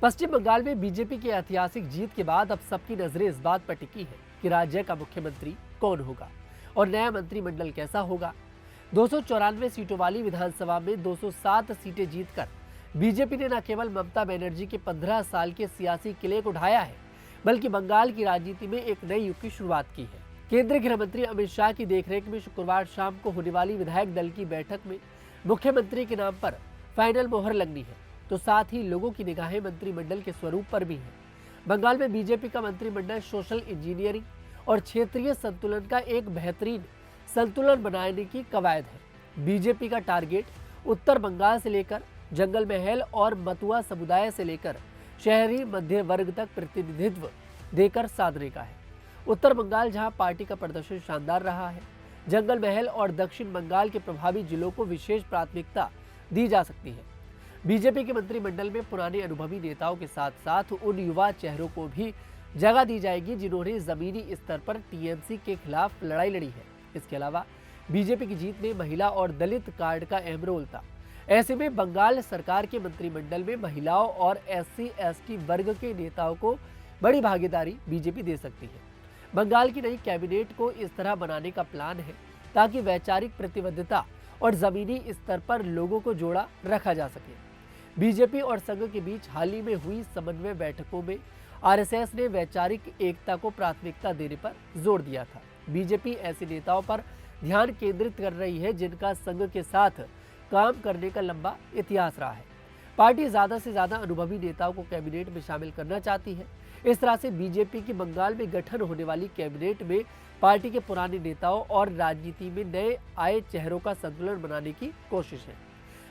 पश्चिम बंगाल में बीजेपी की ऐतिहासिक जीत के बाद अब सबकी नजरें इस बात पर टिकी है कि राज्य का मुख्यमंत्री कौन होगा और नया मंत्रिमंडल कैसा होगा। 294 सीटों वाली विधानसभा में 207 सीटें जीतकर बीजेपी ने न केवल ममता बनर्जी के 15 साल के सियासी किले को ढाया है, बल्कि बंगाल की राजनीति में एक नए युग की शुरुआत की है। केंद्रीय गृह मंत्री अमित शाह की देखरेख में शुक्रवार शाम को होने वाली विधायक दल की बैठक में मुख्यमंत्री के नाम पर फाइनल मोहर लगनी है, तो साथ ही लोगों की निगाहें मंत्रिमंडल के स्वरूप पर भी है। बंगाल में बीजेपी का मंत्रिमंडल सोशल इंजीनियरिंग और क्षेत्रीय संतुलन का एक बेहतरीन संतुलन बनाने की कवायद है। बीजेपी का टारगेट उत्तर बंगाल से लेकर जंगल महल और मतुआ समुदाय से लेकर शहरी मध्य वर्ग तक प्रतिनिधित्व देकर साधने का है। उत्तर बंगाल, जहां पार्टी का प्रदर्शन शानदार रहा है, जंगल महल और दक्षिण बंगाल के प्रभावी जिलों को विशेष प्राथमिकता दी जा सकती है। बीजेपी के मंत्रिमंडल में पुराने अनुभवी नेताओं के साथ साथ उन युवा चेहरों को भी जगह दी जाएगी जिन्होंने जमीनी स्तर पर टीएमसी के खिलाफ लड़ाई लड़ी है। इसके अलावा बीजेपी की जीत में महिला और दलित कार्ड का अहम रोल था। ऐसे में बंगाल सरकार के मंत्रिमंडल में महिलाओं और SC/ST वर्ग के नेताओं को बड़ी भागीदारी बीजेपी दे सकती है। बंगाल की नई कैबिनेट को इस तरह बनाने का प्लान है ताकि वैचारिक प्रतिबद्धता और जमीनी स्तर पर लोगों को जोड़ा रखा जा सके। बीजेपी और संघ के बीच हाल ही में हुई समन्वय बैठकों में आरएसएस ने वैचारिक एकता को प्राथमिकता देने पर जोर दिया था। बीजेपी ऐसे नेताओं पर ध्यान केंद्रित कर रही है जिनका संघ के साथ काम करने का लंबा इतिहास रहा है। पार्टी ज्यादा से ज्यादा अनुभवी नेताओं को कैबिनेट में शामिल करना चाहती है। इस तरह से बीजेपी की बंगाल में गठन होने वाली कैबिनेट में पार्टी के पुराने नेताओं और राजनीति में नए आए चेहरों का संतुलन बनाने की कोशिश है।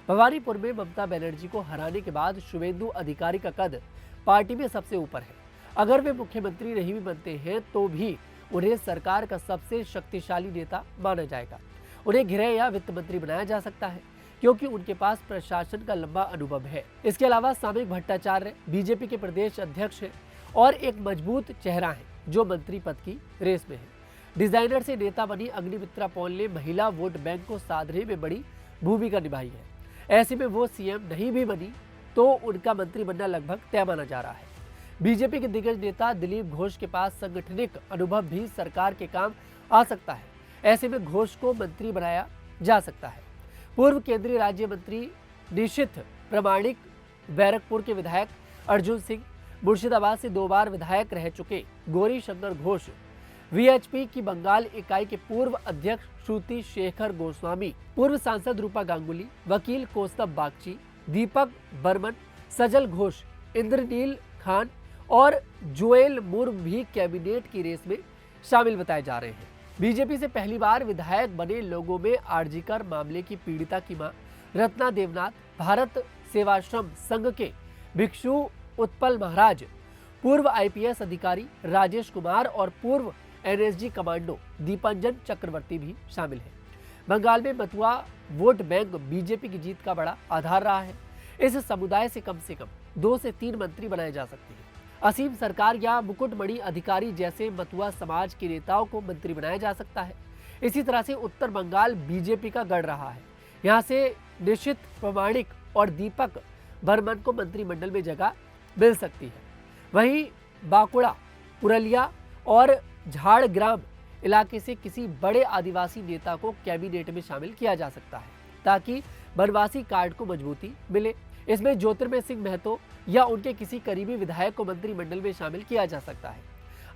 भवानीपुर में ममता बनर्जी को हराने के बाद शुभेंदु अधिकारी का कद पार्टी में सबसे ऊपर है। अगर वे मुख्यमंत्री नहीं भी बनते हैं तो भी उन्हें सरकार का सबसे शक्तिशाली नेता माना जाएगा। उन्हें गृह या वित्त मंत्री बनाया जा सकता है क्योंकि उनके पास प्रशासन का लंबा अनुभव है। इसके अलावा सामयिक भट्टाचार्य बीजेपी के प्रदेश अध्यक्ष है और एक मजबूत चेहरा है जो मंत्री पद की रेस में है। डिजाइनर से नेता बनी अग्निमित्रा पॉल ने महिला वोट बैंक को साधने में बड़ी भूमिका निभाई है। ऐसे में वो सीएम नहीं भी बनी तो उनका मंत्री बनना लगभग तय माना जा रहा है। बीजेपी के दिग्गज नेता दिलीप घोष के पास संगठनिक अनुभव भी सरकार के काम आ सकता है। ऐसे में घोष को मंत्री बनाया जा सकता है। पूर्व केंद्रीय राज्य मंत्री निशित प्रमाणिक, बैरकपुर के विधायक अर्जुन सिंह, मुर्शिदाबाद से 2 बार विधायक रह चुके गौरी शंकर घोष, वीएचपी की बंगाल इकाई के पूर्व अध्यक्ष श्रुति शेखर गोस्वामी, पूर्व सांसद रूपा गांगुली, वकील कौस्तभ बागची, दीपक बर्मन, सजल घोष, इंद्रनील खान और जोएल मुर्म भी कैबिनेट की रेस में शामिल बताए जा रहे हैं। बीजेपी से पहली बार विधायक बने लोगों में आरजीकर मामले की पीड़िता की मां रत्ना देवनाथ, भारत सेवाश्रम संघ के भिक्षु उत्पल महाराज, पूर्व आईपीएस अधिकारी राजेश कुमार और पूर्व एनएसजी कमांडो दीपांजन चक्रवर्ती भी शामिल हैं। बंगाल में मतुआ वोट बैंक बीजेपी की जीत का बड़ा आधार रहा है। इस समुदाय से कम 2 से 3 मंत्री बनाए जा सकते हैं। असीम सरकार या मुकुटमणि अधिकारी जैसे मतुआ समाज के नेताओं को मंत्री बनाया जा सकता है। इसी तरह से उत्तर बंगाल बीजेपी का गढ़ रहा है। यहाँ से निशित प्रमाणिक और दीपक बर्मन को मंत्रिमंडल में जगह मिल सकती है। वहीं बांकुड़ा, पुरलिया और झाड़ग्राम इलाके से किसी बड़े आदिवासी नेता को कैबिनेट में शामिल किया जा सकता है ताकि बनवासी कार्ड को मजबूती मिले। इसमें ज्योतिर्मय सिंह महतो या उनके किसी करीबी विधायक को मंत्रिमंडल में शामिल किया जा सकता है।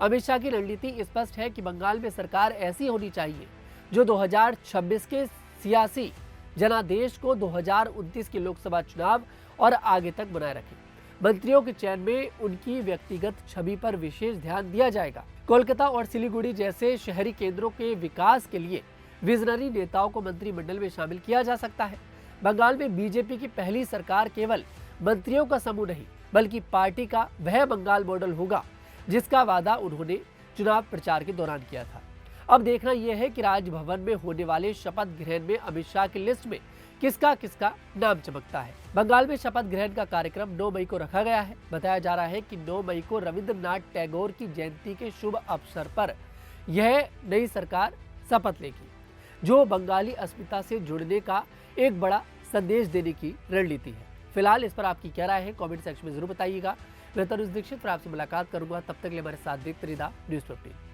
अमित शाह की रणनीति स्पष्ट है कि बंगाल में सरकार ऐसी होनी चाहिए जो 2026 के सियासी जनादेश को 2029 के लोकसभा चुनाव और आगे तक बनाए रखे। मंत्रियों के चयन में उनकी व्यक्तिगत छवि पर विशेष ध्यान दिया जाएगा। कोलकाता और सिलीगुड़ी जैसे शहरी केंद्रों के विकास के लिए विजनरी नेताओं को मंत्रिमंडल में शामिल किया जा सकता है। बंगाल में बीजेपी की पहली सरकार केवल मंत्रियों का समूह नहीं बल्कि पार्टी का वह बंगाल मॉडल होगा जिसका वादा उन्होंने चुनाव प्रचार के दौरान किया था। अब देखना यह है कि राजभवन में होने वाले शपथ ग्रहण में अमित शाह की लिस्ट में किसका किसका नाम चमकता है। बंगाल में शपथ ग्रहण का कार्यक्रम 9 मई को रखा गया है। बताया जा रहा है कि 9 मई को रविंद्रनाथ टैगोर की जयंती के शुभ अवसर पर यह नई सरकार शपथ लेगी, जो बंगाली अस्मिता से जुड़ने का एक बड़ा संदेश देने की रणनीति है। फिलहाल इस पर आपकी क्या राय है, कमेंट सेक्शन में जरूर बताइएगा। मैं तनुज दीक्षित फिर आपसे मुलाकात करूंगा, तब तक के लिए हमारे साथ देखते रहिए न्यूज़ 15।